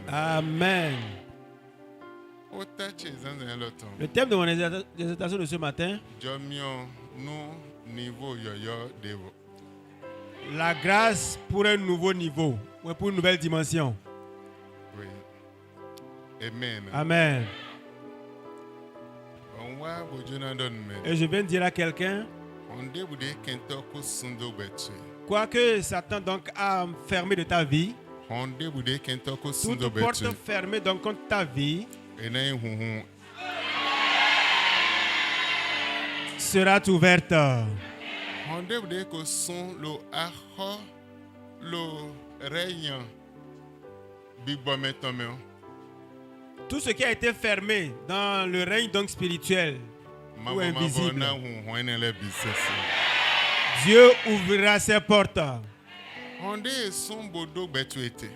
Amen. Le thème de mon exhortation de ce matin, la grâce pour un nouveau niveau, ou pour une nouvelle dimension. Oui. Amen. Amen. Et je viens de dire à quelqu'un, quoique Satan donc a fermé de ta vie, toute porte fermée donc contre ta vie sera ouverte. Tout ce qui a été fermé dans le règne donc spirituel ou invisible, Dieu ouvrira ses portes.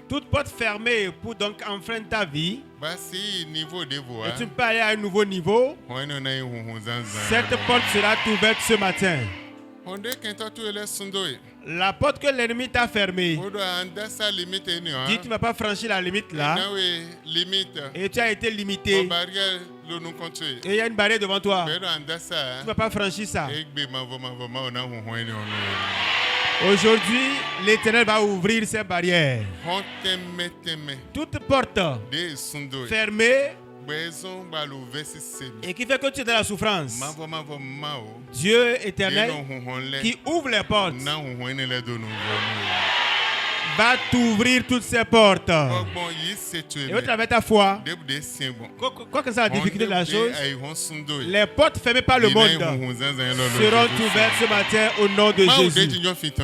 Toute porte fermée pour donc enfreindre ta vie, et tu peux aller à un nouveau niveau, cette porte sera ouverte ce matin. La porte que l'ennemi t'a fermée, dit tu ne vas pas franchir la limite là, et tu as été limité, et il y a une barrière devant toi, tu ne vas pas franchir ça. Aujourd'hui, l'Éternel va ouvrir ces barrières. Toute porte fermée et qui fait que tu es dans la souffrance, Dieu éternel qui ouvre les portes va t'ouvrir toutes ces portes. Et au travers de ta foi, quoi que soit la difficulté de la chose, les portes fermées par le monde seront ouvertes ce matin au nom de Jésus.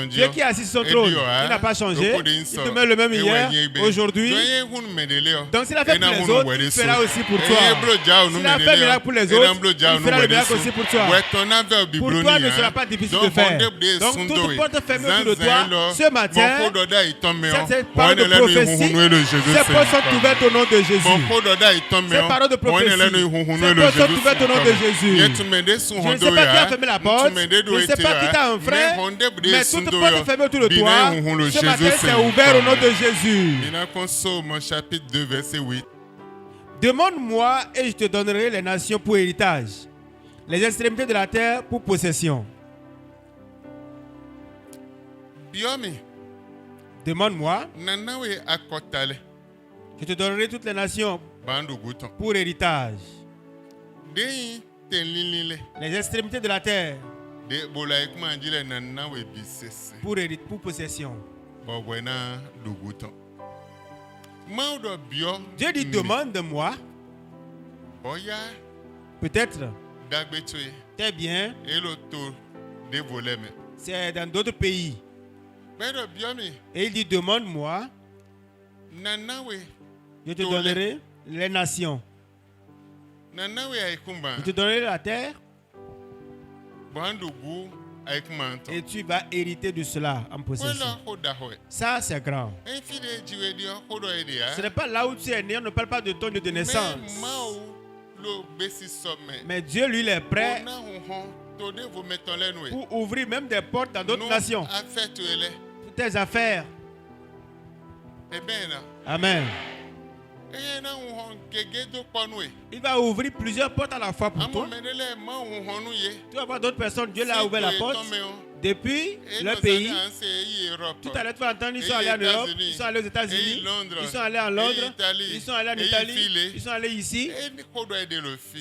Dieu qui est assis sur son trône, il n'a pas changé, il demeure le même hier, aujourd'hui. Donc s'il a fait pour les autres, il fera aussi pour toi. S'il a fait le miracle pour les autres, il fera le miracle aussi pour toi. Pour toi, ne sera pas difficile de faire. Donc toute porte fermée autour de toi, ce matin, cette parole de prophétie, ces portes sont ouvertes au nom de Jésus. Ces paroles de prophétie, ces portes sont ouvertes au nom de Jésus. Je ne sais pas qui a fermé la porte, je ne sais pas qui t'a enfreint, mais toute porte fermée autour de toi, ce matin c'est ouvert au nom de Jésus. Chapitre 2, verset 8. Demande-moi et je te donnerai les nations pour héritage, les extrémités de la terre pour possession. Demande-moi, je te donnerai toutes les nations pour héritage, les extrémités de la terre pour possession. Dieu dit demande-moi, peut-être t'es bien, c'est dans d'autres pays. Et il dit demande-moi, je te donnerai les nations, je te donnerai la terre et tu vas hériter de cela en possession. Ça c'est grand. Ce n'est pas là où tu es né, on ne parle pas de ton lieu de naissance. Mais Dieu lui il est prêt pour ouvrir même des portes dans d'autres nations. Pour tes affaires. Amen. Il va ouvrir plusieurs portes à la fois pour toi. Tu vas voir d'autres personnes, Dieu leur a ouvert la porte. Depuis le pays, tout à l'heure tu vas entendre, ils sont allés en Europe, ils sont allés aux États-Unis, ils sont allés en Londres, ils sont allés en Italie, ils sont allés ici.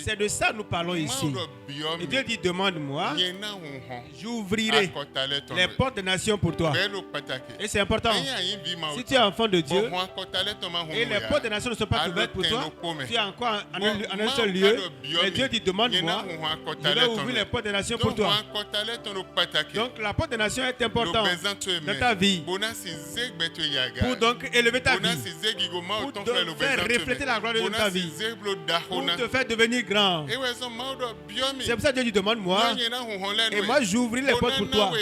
C'est de ça que nous parlons ici. Et Dieu dit demande-moi, j'ouvrirai les portes des nations pour toi. Et c'est important. Si tu es enfant de Dieu et les portes des nations ne sont pas ouvertes pour toi, tu es encore en un seul lieu. Et Dieu dit demande-moi, je vais ouvrir les portes des nations pour toi. Donc la porte des nations est importante dans ta vie pour donc élever ta vie, pour te faire refléter la gloire de ta vie, pour te faire devenir grand. C'est pour ça que Dieu dit demande-moi et moi j'ouvrirai les portes pour toi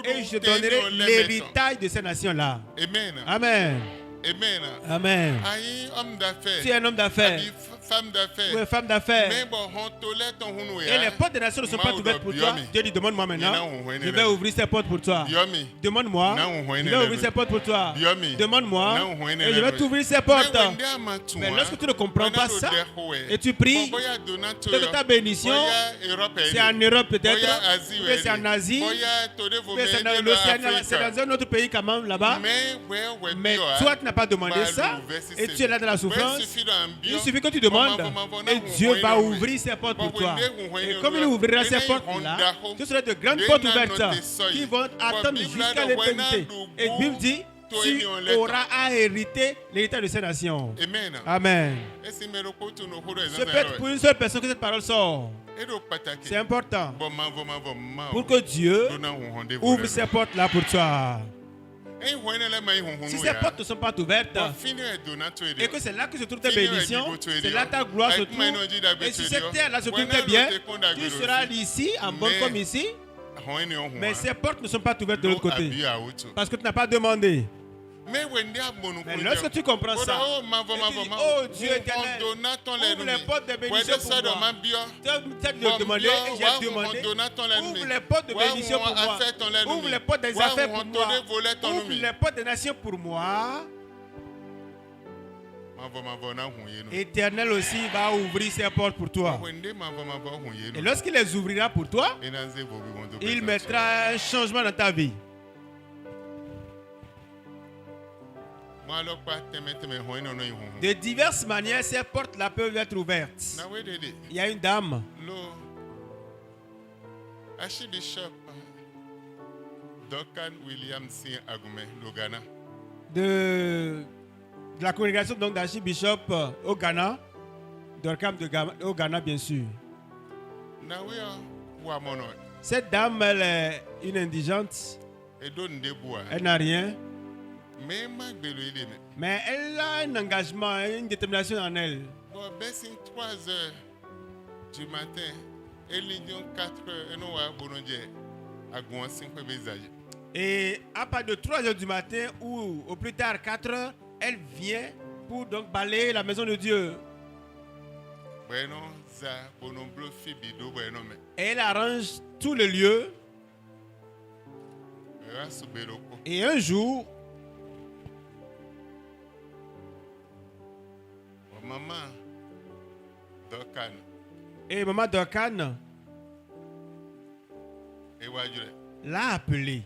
et je te donnerai l'héritage de ces nations-là. Amen. Amen. Tu es un homme d'affaires. ou une femme d'affaires, et les portes des nations ne sont pas ouvertes pour toi, Dieu dit demande-moi maintenant, je vais ouvrir ces portes pour toi. Demande-moi, je vais ouvrir ces portes pour toi. Demande-moi, et je vais t'ouvrir ces portes. Mais lorsque tu ne comprends pas ça, et tu pries, que ta bénédiction, c'est en Europe peut-être, ou c'est en Asie, ou c'est dans l'Océanie, c'est dans un autre pays quand même là-bas. Mais toi, tu n'as pas demandé ça, et tu es là dans la souffrance. Il suffit que tu demandes, et Dieu va ouvrir ses portes pour toi. Et comme il ouvrira ces portes-là, ce sera de grandes portes ouvertes qui vont attendre jusqu'à l'éternité. Et la Bible dit, tu auras à hériter l'héritage de ces nations. Amen. Ce peut être pour une seule personne que cette parole sort. C'est important pour que Dieu ouvre ces portes-là pour toi. Si ces portes ne sont pas ouvertes et que c'est là que se trouve ta bénédiction, c'est là ta gloire se trouve. Et si cette terre-là se trouve très bien, tu seras ici, en bonne comme ici. Mais ces portes ne sont pas ouvertes de l'autre côté parce que tu n'as pas demandé. Mais lorsque tu comprends ça, et tu dis, oh Dieu éternel, ouvre les portes de bénédiction pour moi. Tu as demandé et j'ai demandé, ouvre les portes de bénédiction pour moi. Ouvre les portes des affaires pour moi. Ouvre les portes des nations pour moi. Éternel aussi va ouvrir ses portes pour toi. Et lorsqu'il les ouvrira pour toi, il mettra un changement dans ta vie. De diverses manières, ces portes-là peuvent être ouvertes. Il y a une dame. De la congrégation d'Archibishop au Ghana. Dorcam au Ghana, bien sûr. Cette dame, elle est une indigente. Elle n'a rien. Mais elle a un engagement, une détermination en elle. 3 heures du matin, et à partir de 3 heures du matin ou au plus tard 4 heures, elle vient pour donc balayer la maison de Dieu. Et elle arrange tout le lieu. Et un jour, Maman Dorcan l'a appelée.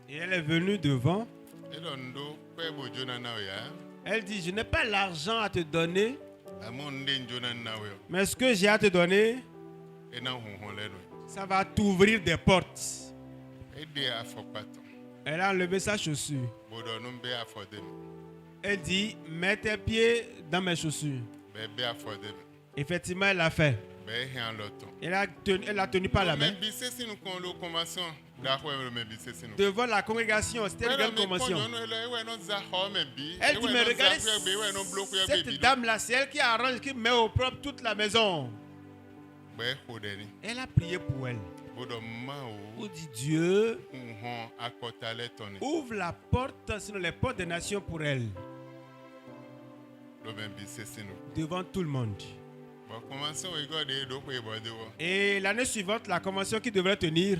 Et elle est venue devant. Elle dit, je n'ai pas l'argent à te donner, mais ce que j'ai à te donner, ça va t'ouvrir des portes. Elle a enlevé sa chaussure. Elle dit, mets tes pieds dans mes chaussures. Effectivement, elle l'a fait. Elle a tenu par la main. Devant la congrégation, c'était une grande convention. Elle dit, mais regardez, cette dame-là, c'est elle qui arrange, qui met au propre toute la maison. Elle a prié pour elle. Où dit Dieu, ouvre la porte, sinon les portes des nations pour elle. Devant tout le monde. Et l'année suivante, la convention qui devrait tenir,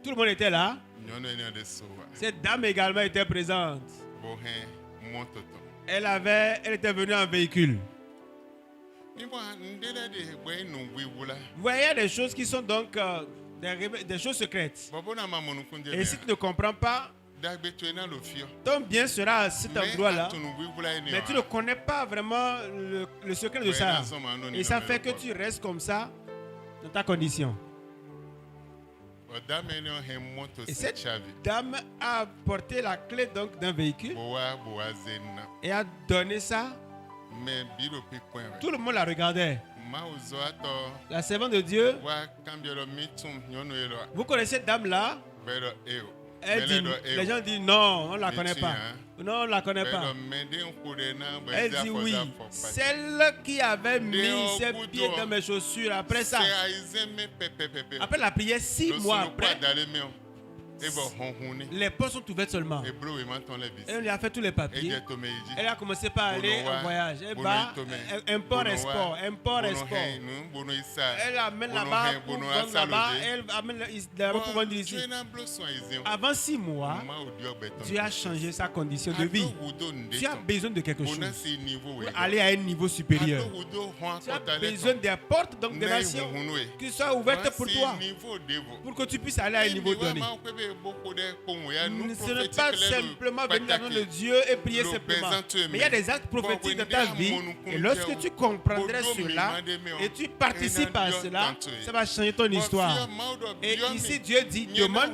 tout le monde était là. Cette dame également était présente. Elle était venue en véhicule. Vous voyez des choses qui sont donc des choses secrètes. Et si tu ne comprends pas, ton bien sera à cet endroit-là, mais tu ne connais pas vraiment le secret de ça. Et ça fait que tu restes comme ça dans ta condition. Et cette dame a porté la clé donc d'un véhicule et a donné ça. Tout le monde la regardait. La servante de Dieu. Vous connaissez cette dame-là? Elle dit, les gens disent non, on ne la connaît pas. Non, on ne la connaît pas. Elle dit oui. Celle qui avait mis ses pieds dans mes chaussures après ça. Après la prière, 6 mois après, Les portes sont ouvertes seulement. Et on lui a fait tous les papiers. Elle a commencé par aller en voyage. Elle va import-export. Elle amène là-bas pour vendre là-bas. Elle amène là-bas pour vendre ici. Avant 6 mois, Dieu a changé sa condition de vie. Tu as besoin de quelque chose pour aller à un niveau supérieur. Tu as besoin des portes, donc des nations, qui soient ouvertes pour toi, pour que tu puisses aller à un niveau donné. Ce n'est pas simplement venir dans le nom de Dieu et prier simplement. Mais il y a des actes prophétiques dans ta vie. Et lorsque tu comprendrais cela et tu participes à cela, ça va changer ton histoire. Et ici, Dieu dit, demande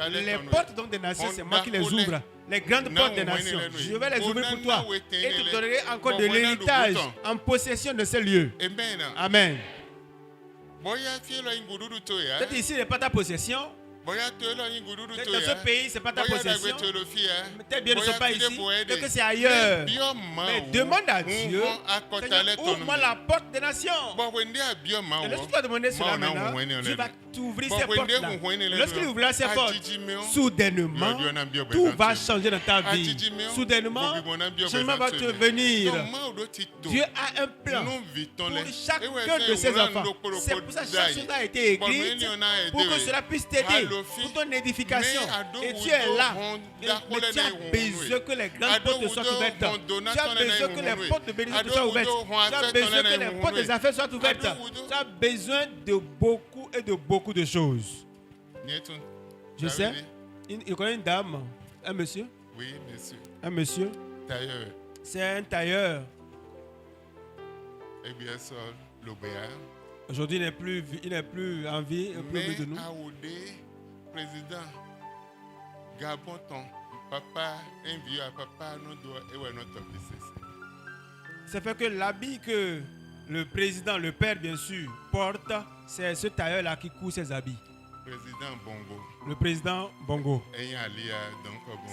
les portes donc des nations, c'est moi qui les ouvre. Les grandes portes des nations, je vais les ouvrir pour toi. Et te donnerai encore de l'héritage en possession de ces lieux. Amen. Peut-être ici n'est pas ta possession. Dans ce pays, ce n'est pas ta possession. Tes biens ne sont pas ici. Peut-être que c'est ailleurs. Mais demande à Dieu, Seigneur, ouvre-moi la porte des nations. Et lorsque tu vas demander cela maintenant, Dieu va t'ouvrir ces portes-là. Lorsqu'il ouvrira ces portes, soudainement, tout va changer dans ta vie. Soudainement, changement va te venir. Dieu a un plan pour chacun de ses enfants. C'est pour ça que chaque chose a été écrite pour que cela puisse t'aider pour ton édification. Et tu es là. Mais tu as besoin que les grandes portes soient ouvertes. Tu as besoin que les portes de bénédiction soient ouvertes. Tu as besoin que les portes des affaires soient ouvertes. Tu as besoin de beaucoup et de beaucoup de choses. Je sais. Il connaît une dame, un monsieur. Oui, monsieur. Un monsieur. Tailleur. C'est un tailleur. Et bien sûr, l'obéa. Aujourd'hui, il n'est plus en vie, il n'est plus de nous. Président, Gabon, ton papa, un vieux papa, nous doit et notre business. Ça fait que l'habit que le président, le père bien sûr, porte, c'est ce tailleur-là qui coud ses habits. Président Bongo. Le président Bongo.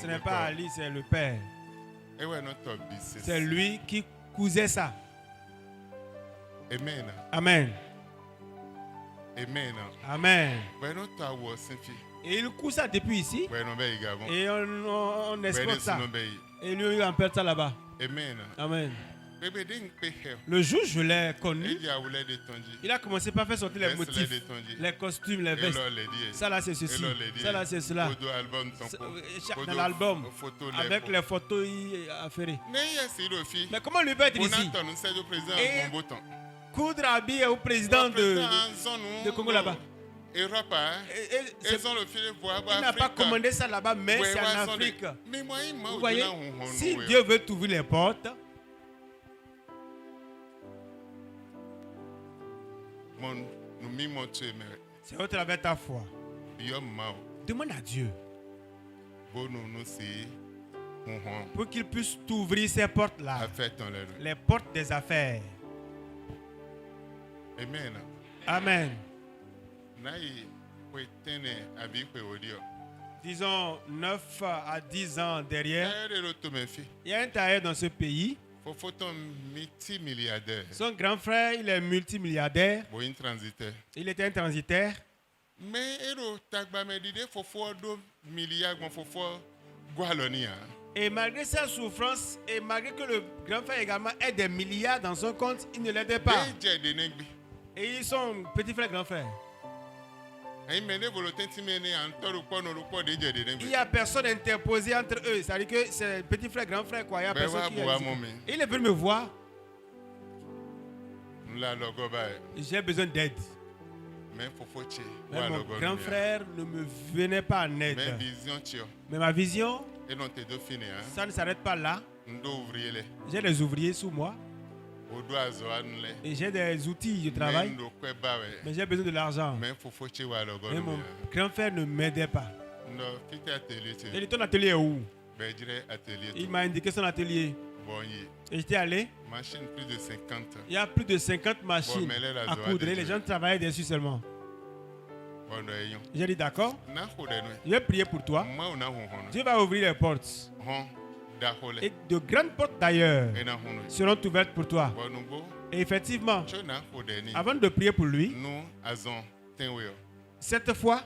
Ce n'est pas Ali, c'est le père. C'est lui qui cousait ça. Amen. Amen. Amen. Amen. Et il coud ça depuis ici. Et on exporte ça. Et lui, il emporte ça là-bas. Amen. Amen. Le jour où je l'ai connu, il a commencé par faire sortir les motifs, les costumes, les vestes. Ça là c'est ceci, ça là c'est cela. Dans l'album, avec les photos affairées. Mais comment lui peut être ici et coudre habillé au président de Congo là-bas? Il n'a pas commandé ça là-bas, mais c'est en Afrique. Vous voyez, si Dieu veut t'ouvrir les portes, c'est au travers de ta foi. Demande à Dieu pour qu'il puisse t'ouvrir ces portes-là, les portes des affaires. Amen. Amen. Disons 9 à 10 ans derrière, il y a un tailleur dans ce pays. Son grand frère, il est multimilliardaire. Il était un transitaire. Et malgré sa souffrance, et malgré que le grand frère également ait des milliards dans son compte, il ne l'aidait pas. Et ils sont petit frère, grand frère. Il n'y a personne interposé entre eux. C'est-à-dire que c'est petit frère, grand frère, quoi. Il y a personne qui il est venu me voir. J'ai besoin d'aide. Mais mon grand frère ne me venait pas en aide. Mais ma vision, ça ne s'arrête pas là. J'ai des ouvriers sous moi. Et j'ai des outils de travail. Mais j'ai besoin de l'argent. Mais mon grand frère ne m'aidait pas. Et ton atelier est où? Il m'a indiqué son atelier. Et j'étais allé. Il y a plus de 50 machines à coudre. Les gens travaillaient dessus seulement. J'ai dit d'accord. Je vais prier pour toi. Dieu va ouvrir les portes. Et de grandes portes d'ailleurs seront ouvertes pour toi. Et effectivement, avant de prier pour lui, cette fois,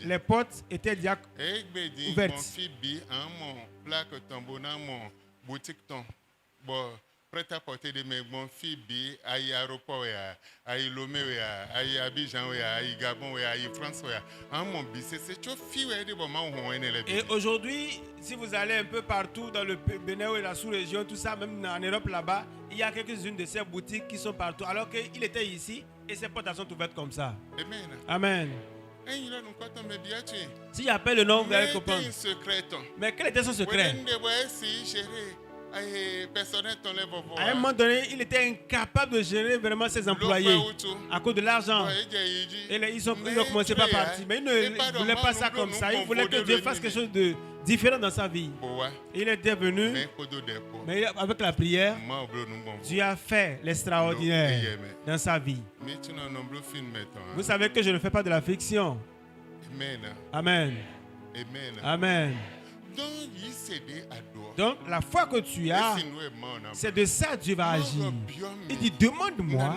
les portes étaient déjà ouvertes. Prêt-à-porter de mes bons filles, aïe aéroport, aïe Lomé, aïe Abidjan, aïe Gabon, aïe France, mon bis, c'est tout fille de moment où on est. Et aujourd'hui, si vous allez un peu partout dans le Bénin et la sous-région, tout ça, même en Europe là-bas, il y a quelques-unes de ces boutiques qui sont partout. Alors qu'il était ici et ces portes sont ouvertes comme ça. Amen. Amen. Si j'appelle le nom, vous allez comprendre. Mais quel était son secret? À un moment donné, il était incapable de gérer vraiment ses employés à cause de l'argent. Et ils ont commencé par partir. Mais il ne voulait pas ça comme ça. Il voulait que Dieu fasse quelque chose de différent dans sa vie. Il était venu, mais avec la prière, Dieu a fait l'extraordinaire dans sa vie. Vous savez que je ne fais pas de la fiction. Amen. Amen. Donc la foi que tu as, c'est de ça que Dieu va agir. Il dit, demande-moi,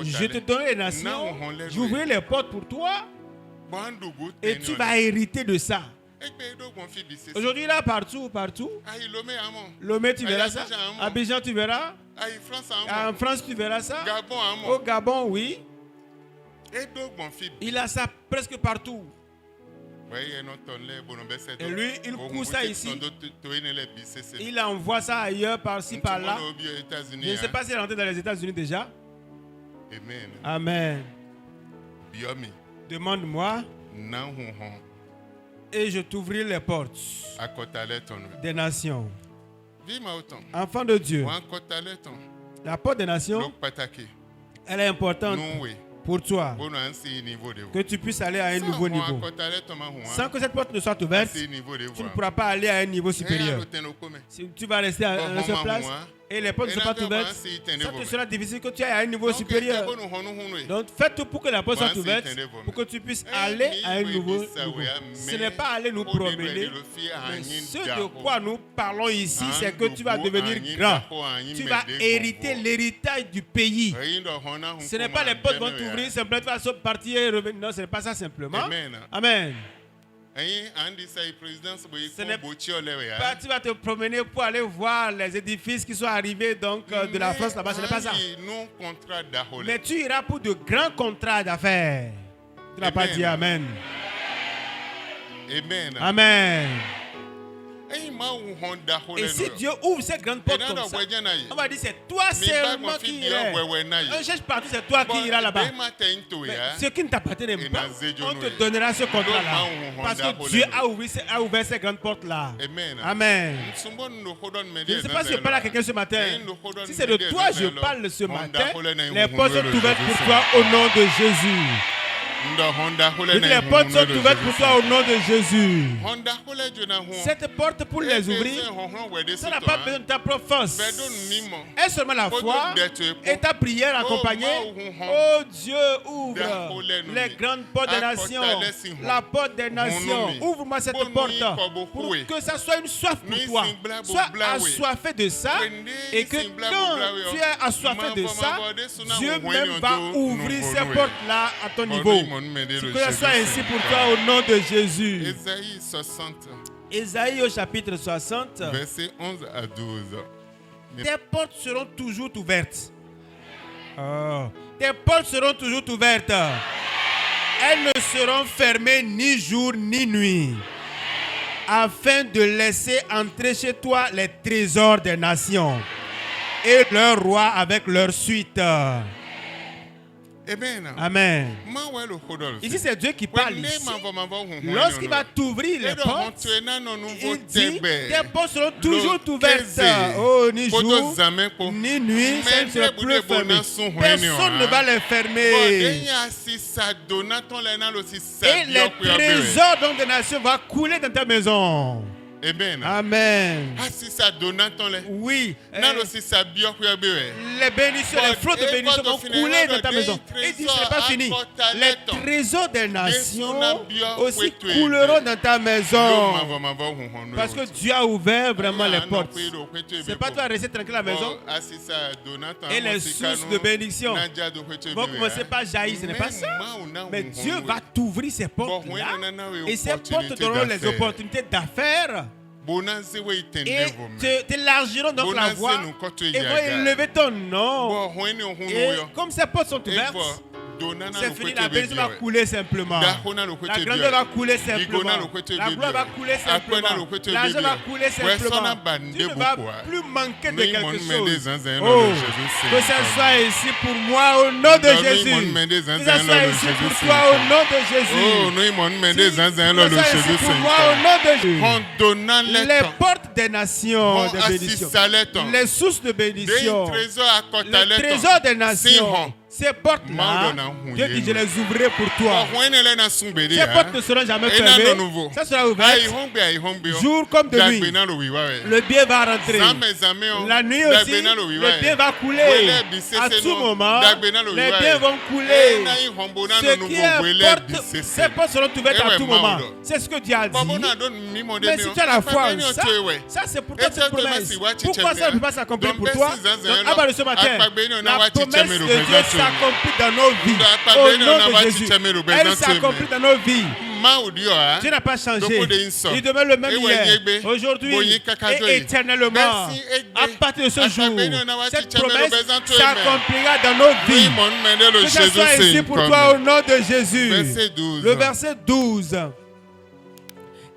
je te donnerai les nations, j'ouvrirai les portes pour toi et tu vas hériter de ça. Aujourd'hui là, partout. Lomé, tu verras ça. Abidjan, tu verras. En France, tu verras ça. Au Gabon, oui. Il a ça presque partout. Et lui, il couche ça ici. Il envoie ça ailleurs, par-ci, par-là. Je ne sais pas s'il est rentré dans les États-Unis déjà. Amen. Demande-moi et je t'ouvrirai les portes des nations. Enfant de Dieu, la porte des nations, elle est importante pour toi, que tu puisses aller à un nouveau niveau. Sans que cette porte ne soit ouverte, tu ne pourras pas aller à un niveau supérieur. Si tu vas rester à cette place et les portes ne sont pas ouvertes, ça te sera difficile que tu ailles à un niveau supérieur. Donc fais tout pour que la porte soit ouverte, pour que tu puisses aller à un nouveau niveau. Ce n'est pas aller nous promener, mais ce de quoi nous parlons ici, c'est que tu vas devenir grand. Tu vas hériter l'héritage du pays. Ce n'est pas les portes vont t'ouvrir, simplement tu vas partir et revenir. Non, ce n'est pas ça simplement. Amen. Ce n'est pas tu vas te promener pour aller voir les édifices qui sont arrivés donc, de la France là-bas, ce n'est pas ça. Mais tu iras pour de grands contrats d'affaires. Tu n'as pas dit Amen. Amen. Et si Dieu ouvre ces grandes portes comme ça, on va dire c'est toi seulement qui iras. On cherche partout, c'est toi qui iras là-bas. Mais ce qui ne t'appartient pas, on te donnera ce contrat-là. Parce que Dieu a ouvert ces grandes portes-là. Amen. Je ne sais pas si je parle à quelqu'un ce matin. Si c'est de toi je parle ce matin, les portes sont ouvertes pour toi au nom de Jésus. Les portes sont ouvertes pour toi au nom de Jésus. Cette porte pour les ouvrir, ça n'a pas besoin de ta propre force. Et seulement la foi et ta prière accompagnée. Oh Dieu, ouvre les grandes portes des nations. La porte des nations. Ouvre-moi cette porte pour que ça soit une soif pour toi. Sois assoiffé de ça. Et que quand tu es assoiffé de ça, Dieu même va ouvrir ces portes-là à ton niveau. Que ce soit ainsi pour toi au nom de Jésus. Ésaïe 60. Ésaïe au chapitre 60. Versets 11 à 12. Tes portes seront toujours ouvertes. Tes portes seront toujours ouvertes. Elles ne seront fermées ni jour ni nuit. Afin de laisser entrer chez toi les trésors des nations. Et leurs rois avec leur suite. Amen. Ici, c'est Dieu qui parle ici. Lorsqu'il va t'ouvrir les portes, il dit, tes portes seront toujours ouvertes. Oh, ni jour, ni nuit, ça ne sera plus fermé. Personne ne va les fermer. Et les trésors des nations vont couler dans ta maison. Amen. Amen. Oui. Les bénédictions, les flots de bénédictions vont couler dans ta maison. Il dit, ce n'est pas fini. Les trésors des nations aussi couleront dans ta maison. Parce que Dieu a ouvert vraiment les portes. Ce n'est pas toi rester tranquille à la maison. Et les sources de bénédiction vont commencer par jaillir. Ce n'est pas ça. Mais Dieu va t'ouvrir ces portes-là. Et ces portes donneront les opportunités d'affaires. Et t'élargiront donc la voie et vont élever ton nom. Et comme ces portes sont ouvertes, c'est fini, la bénédiction va couler simplement. La grandeur va couler simplement. La gloire va couler simplement. L'argent va couler simplement. Tu ne vas plus manquer de quelque chose. Oh, que ça soit ici pour moi au nom de Jésus. Que ça soit ici pour toi au nom de Jésus. Que ça soit ici pour moi au nom de Jésus. Les portes des nations de bénédiction. Les sources de bénédiction. Les trésors des nations. Ces portes-là, Dieu dit, je les ouvrirai pour toi. Ces portes ne seront jamais fermées. Ça sera ouvert. Jour comme de nuit. Le bien va rentrer. La nuit aussi, le bien va couler. À tout moment, les biens vont couler. Ce qui est ces portes seront ouvertes à tout moment. C'est ce que Dieu a dit. Mais si tu as la foi, ça c'est pour toi cette promesse. Pourquoi ça ne peut pas s'accomplir pour toi? Donc, à part de ce matin, la promesse de Dieu s'accomplit dans nos vies. Au nom de Jésus. Elle s'accomplit dans nos vies. Dieu n'a pas changé. Il demeure le même hier, aujourd'hui et éternellement. À partir de ce jour, cette promesse s'accomplira dans nos vies. Que ça soit ici pour toi au nom de Jésus. Le verset 12.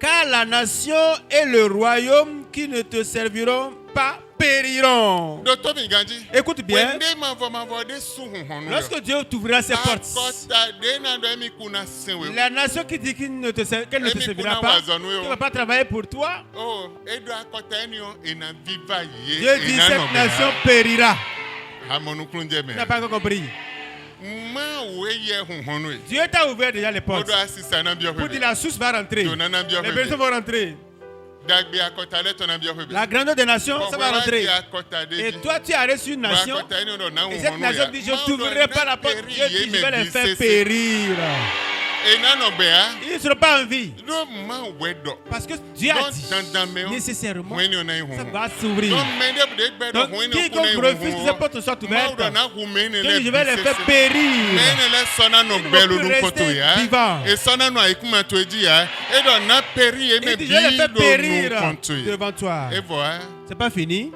Car la nation et le royaume qui ne te serviront pas périront. Écoute bien. Lorsque Dieu t'ouvrira ses portes, la nation qui dit qu'elle ne te servira pas, qui ne va pas travailler pour toi, Dieu dit cette nation périra. Tu n'as pas encore compris. Dieu t'a ouvert déjà les portes. Pour dire la source va rentrer. Les bénédictions vont rentrer. La grandeur des nations, ça va rentrer. Et toi, tu as reçu une nation. Et cette nation dit, je ne t'ouvrirai pas la porte. Dieu dit, je vais les faire périr. Ils ne seront pas en vie. Parce que Dieu a dit nécessairement ça va s'ouvrir. Donc quiconque refuse que ces portes soient ouvertes, Dieu dit, je vais les faire périr. Ils ne vont plus rester vivants. Il dit, je vais les faire périr devant toi. C'est pas fini.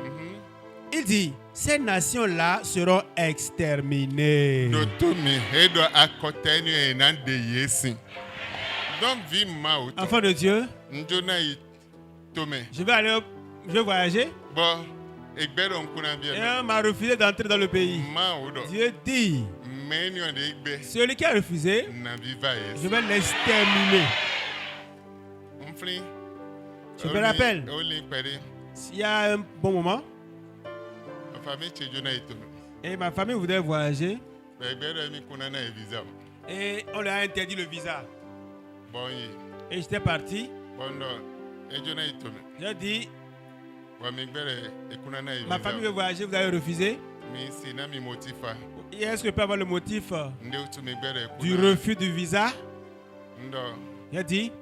Il dit, ces nations-là seront exterminées. Enfant de Dieu, je vais voyager. Et on m'a refusé d'entrer dans le pays. Dieu dit, celui qui a refusé, je vais l'exterminer. Je me rappelle, il y a un bon moment, et ma famille voudrait voyager, et on leur a interdit le visa. Et j'étais parti. J'ai dit, ma famille veut voyager, vous avez refusé. Est-ce que je peux avoir le motif du refus du visa? J'ai dit,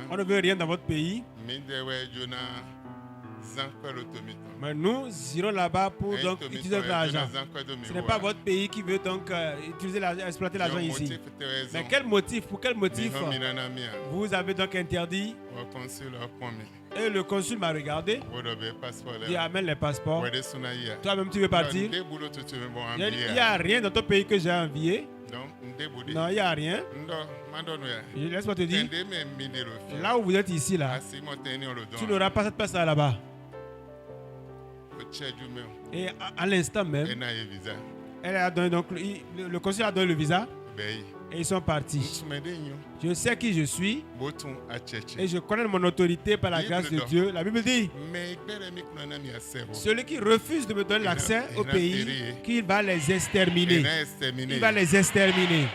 on ne veut rien dans votre pays. Mais nous irons là-bas pour donc utiliser l'argent. Ce n'est pas votre pays qui veut donc exploiter l'argent ici. Mais quel motif? Pour quel motif vous avez donc interdit? Et le consul m'a regardé. Il amène les passeports. Toi-même tu veux partir? Il n'y a rien dans ton pays que j'ai envié. Non, il n'y a rien. Laisse-moi te dire, là où vous êtes ici, là, tu n'auras pas cette place-là là-bas. Et à l'instant même, elle a donné, donc, le conseil a donné le visa. Et ils sont partis. Je sais qui je suis et je connais mon autorité par la grâce de Dieu. La Bible dit, celui qui refuse de me donner l'accès au pays, qu'il va les exterminer. Il va les exterminer.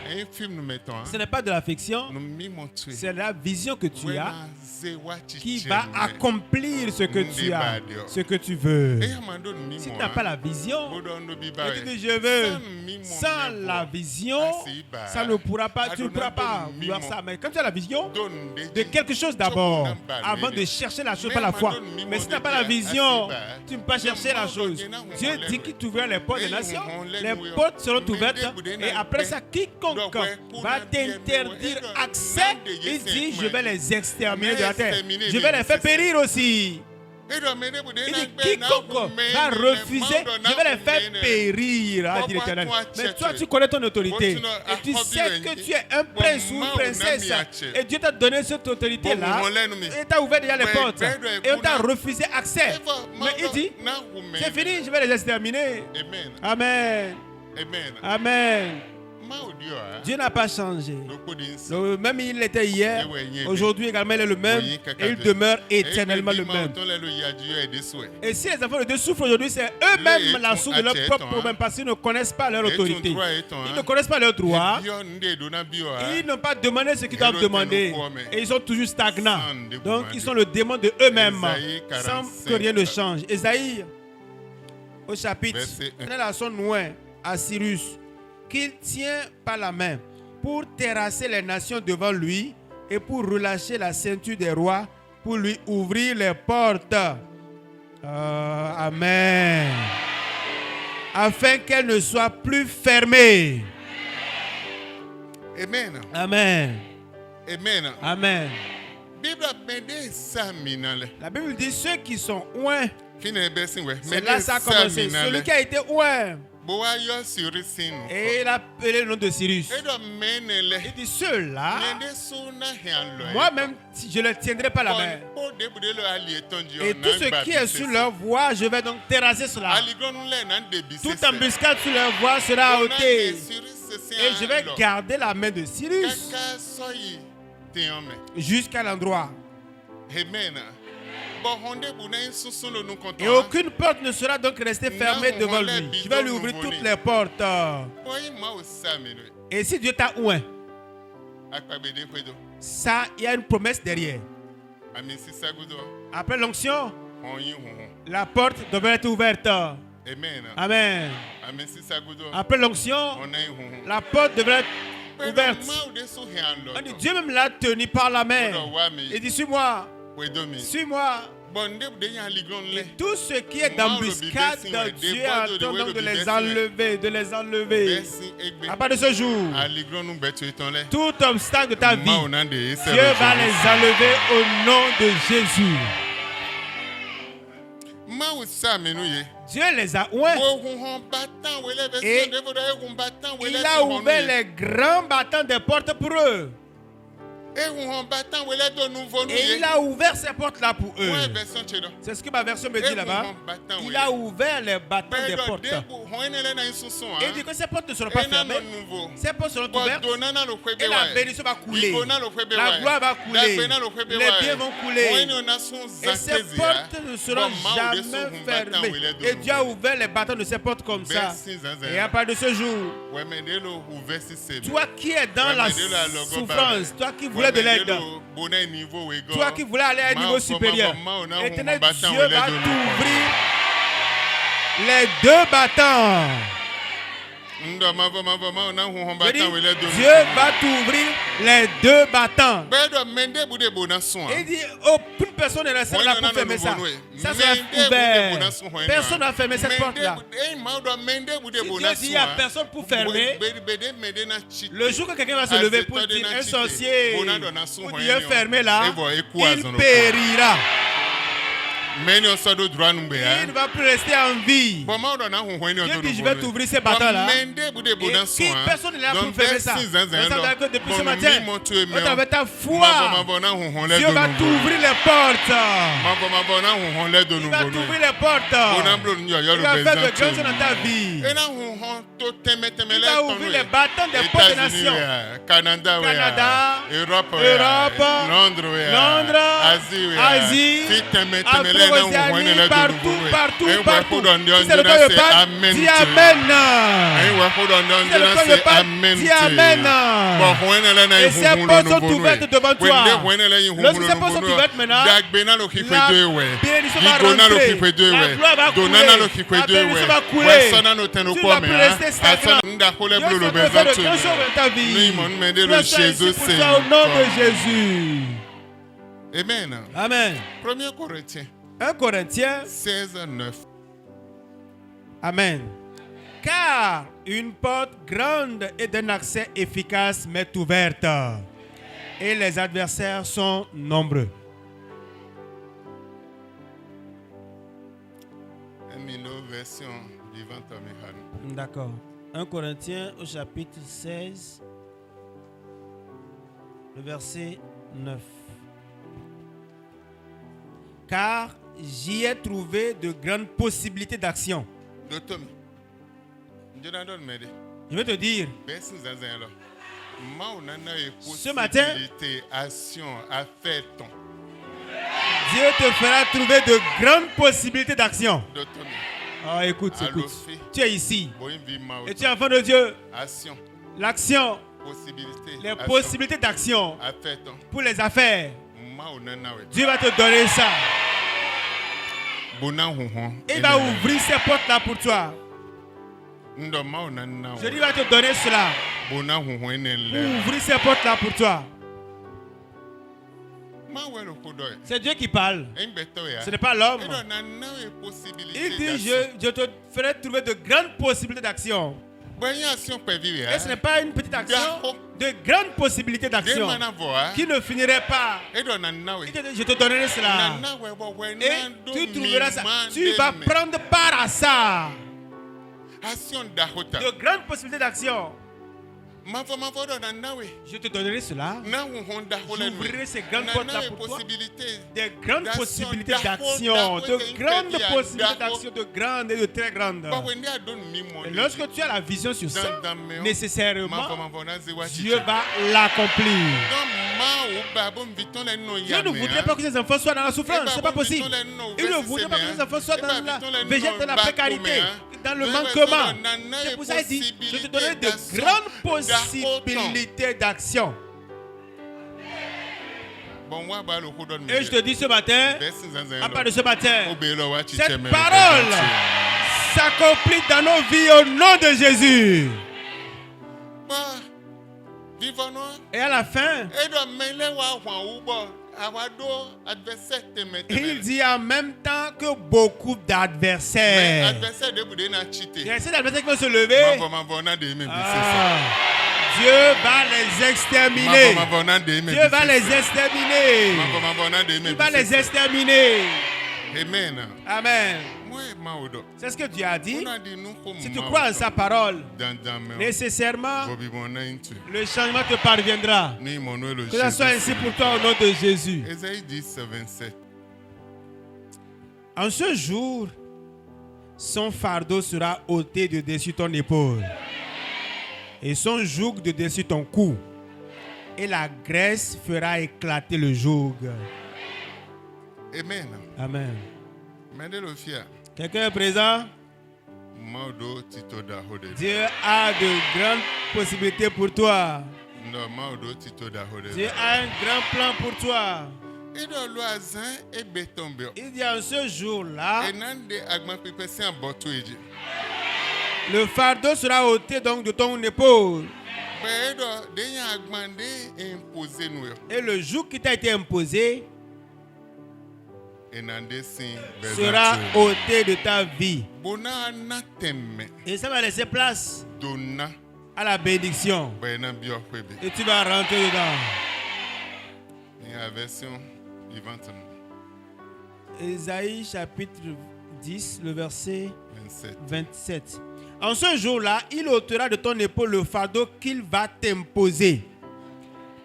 Ce n'est pas de l'affection, c'est la vision que tu as qui va accomplir ce que tu as, ce que tu veux. Si tu n'as pas la vision, et tu dis je veux, sans la vision, ça ne pourra pas, tu ne pourras pas vouloir ça. Mais comme tu as la vision de quelque chose d'abord, avant de chercher la chose par la foi. Mais si tu n'as pas la vision, tu ne peux pas chercher la chose. Dieu dit qu'il t'ouvre les portes des nations. Les portes seront ouvertes. Et après ça, quiconque va t'interdire accès, il dit je vais les exterminer de la terre. Je vais les faire périr aussi. Il dit quiconque va refuser, je vais les faire périr, a dit l'Éternel. Mais toi, tu connais ton autorité. Et tu sais que tu es un prince ou une princesse. Et Dieu t'a donné cette autorité-là. Et t'a ouvert déjà les portes. Et on t'a refusé accès. Mais il dit, c'est fini, je vais les exterminer. Amen. Amen. Dieu n'a pas changé. Même il était hier, aujourd'hui également il est le même et il demeure éternellement le même. Et si les enfants de Dieu souffrent aujourd'hui, c'est eux-mêmes la source de leur propre problème parce qu'ils ne connaissent pas leur autorité. Ils ne connaissent pas leurs droits. Ils n'ont pas demandé ce qu'ils doivent demander. Et ils sont toujours stagnants. Donc ils sont le démon de eux-mêmes sans que rien ne change. Ésaïe au chapitre, prenez la son loin à Cyrus, qu'il tient par la main pour terrasser les nations devant lui et pour relâcher la ceinture des rois, pour lui ouvrir les portes. Amen. Afin qu'elles ne soient plus fermées. Amen. Amen. Amen. Amen. La Bible dit ceux qui sont oints. C'est là ça a commencé. Celui qui a été oint. Et il a appelé le nom de Cyrus. Il dit ceux-là, moi-même, je ne les tiendrai pas la main. Et tout ce qui est sur leur voie, je vais donc terrasser cela. Toute embuscade sur leur voie sera ôtée. Et je vais garder la main de Cyrus jusqu'à l'endroit. Amen. Et aucune porte ne sera donc restée fermée devant lui. Je vais lui ouvrir toutes les portes. Et si Dieu t'a oint, ça, il y a une promesse derrière. Après l'onction, la porte devrait être ouverte. Amen. Après l'onction, la porte devrait être ouverte. On dit, Dieu même l'a tenu par la main. Il dit, suis-moi. Suis-moi. Et tout ce qui est d'embuscade, Dieu attend donc de les enlever, À part de ce jour, tout obstacle de ta vie, Dieu va les enlever au nom de Jésus. Dieu les a oints. Et il a ouvert les grands battants des portes pour eux. Et il a ouvert ces portes-là pour eux. C'est ce que ma version me dit là-bas. Il a ouvert les battants des portes. Et il dit que ces portes ne seront pas fermées. Ces portes seront ouvertes. Et la bénédiction va couler. La gloire va couler. Les biens vont couler. Et ces portes ne seront jamais fermées. Et Dieu a ouvert les battants de ces portes comme ça. Et à part de ce jour, toi qui es dans la souffrance, toi qui voulais de l'aide, toi qui voulais aller à un niveau supérieur, Éternel Dieu va t'ouvrir les deux battants. Dieu va t'ouvrir les deux battants. Il dit, aucune personne ne restera là pour fermer ça. Ça sera ouvert. Personne n'a fermé cette porte-là. Dieu dit, il n'y a personne pour fermer. Le jour que quelqu'un va se lever pour dire, un sorcier, pour Dieu fermé là, il périra. Il ne va plus rester en vie. Dieu dit, je vais t'ouvrir ces bâtons-là. Et personne n'est là pour faire ça. Depuis ce matin, avec ta foi, Dieu va t'ouvrir les portes. Il va t'ouvrir les portes. Il va faire de grandes choses dans ta vie. Il va ouvrir les bâtons des portes des nations. Canada, Europe, Londres, Asie, Afrique, partout. Si c'est le cas de Pâques, dis Amen. Si c'est le cas de Pâques, dis Amen. Et ces portes sont ouvertes devant toi. Lorsque ces portes sont ouvertes maintenant, la bénédiction va rentrer. La gloire va couler. La bénédiction va couler. Tu vas plus rester stagnant. Dieu va faire de grandes choses dans ta vie. Jésus, c'est au nom de Jésus. Amen. Amen. 1 Corinthiens 16, 9. Amen. Car une porte grande et d'un accès efficace m'est ouverte, et les adversaires sont nombreux. Version vivante américaine. D'accord. 1 Corinthiens au chapitre 16, le verset 9. Car j'y ai trouvé de grandes possibilités d'action. Je vais te dire, ce matin, Dieu te fera trouver de grandes possibilités d'action. Oh, écoute. Tu es ici. Et tu es enfant de Dieu. L'action. Les possibilités d'action pour les affaires. Dieu va te donner ça. Il va ouvrir ces portes-là pour toi. Je dis, il va te donner cela. Pour ouvrir ces portes-là pour toi. C'est Dieu qui parle. Ce n'est pas l'homme. Il dit, je te ferai trouver de grandes possibilités d'action. Et ce n'est pas une petite action, de grandes possibilités d'action qui ne finiraient pas. Il te dit, je te donnerai cela. Et tu trouveras ça. Tu vas prendre part à ça. De grandes possibilités d'action. Je te donnerai cela. J'ouvrirai ces grandes portes-là pour toi. Des grandes possibilités d'action. De grandes possibilités d'action. De grandes et de très grandes. Et lorsque tu as la vision sur ça, nécessairement, Dieu va l'accomplir. Dieu ne voudrait pas que ses enfants soient dans la souffrance. Ce n'est pas possible. Il ne voudrait pas que ses enfants soient dans la végétation, dans la précarité, dans le manquement. C'est pour ça qu'il dit, je te donnerai de grandes possibilités d'action. Et je te dis ce matin, à part de ce matin, cette parole s'accomplit dans nos vies au nom de Jésus. Et à la fin, il dit en même temps que beaucoup d'adversaires. Il y a ces adversaires qui vont se lever. Dieu va les exterminer. Dieu va les exterminer. Il va les exterminer. Amen. Amen. C'est ce que Dieu a dit. Si tu crois en sa parole, nécessairement, le changement te parviendra. Que ça soit ainsi pour toi au nom de Jésus. En ce jour, son fardeau sera ôté de dessus ton épaule et son joug de dessus ton cou. Et la graisse fera éclater le joug. Amen. Amen. Quelqu'un est présent? Dieu a de grandes possibilités pour toi. Dieu a un grand plan pour toi. Il dit en ce jour-là, le fardeau sera ôté donc de ton épaule. Et le joug qui t'a été imposé sera ôté de ta vie. Et ça va laisser place à la bénédiction. Et tu vas rentrer dedans. Ésaïe chapitre 10, le verset 27. En ce jour-là, il ôtera de ton épaule le fardeau qu'il va t'imposer.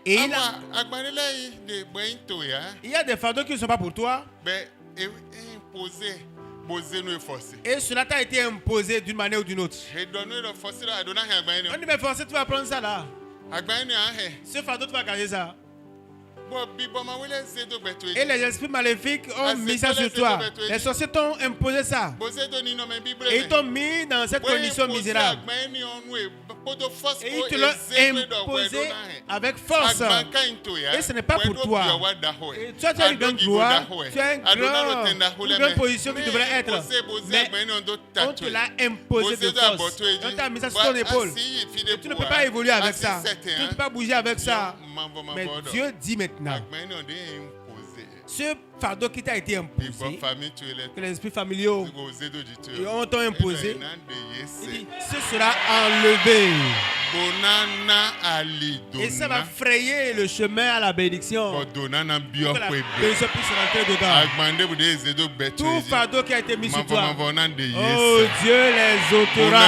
Et il y a des fardeaux qui ne sont pas pour toi. Et cela t'a été imposé d'une manière ou d'une autre. On dit mais forcément tu vas prendre ça là. Ce fardeau tu vas garder ça. Et les esprits maléfiques ont mis ça sur toi. Les sorciers t'ont imposé ça. Et ils t'ont mis dans cette condition misérable. Et ils te l'ont imposé avec force. Et ce n'est pas pour toi. Et toi, tu as une grande gloire. Tu as une grande position qui devrait être. Mais on te l'a imposé de force. On t'a mis ça sur ton épaule. Et tu ne peux pas évoluer avec ça. Tu ne peux pas bouger avec ça. Mais Dieu dit maintenant, ce fardeau qui t'a été imposé, que les esprits familiaux ont imposé, il dit, ce sera enlevé. Et ça va frayer le chemin à la bénédiction. Que la bénédiction puisse rentrer dedans. Tout fardeau qui a été mis sur toi, oh Dieu les ôtera.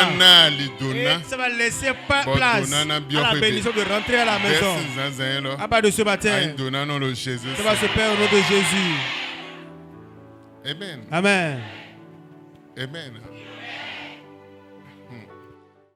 Et ça va laisser place à la bénédiction de rentrer à la maison. À part de ce matin, ça va se faire au nom de Jésus. Amen. Amen. Amen.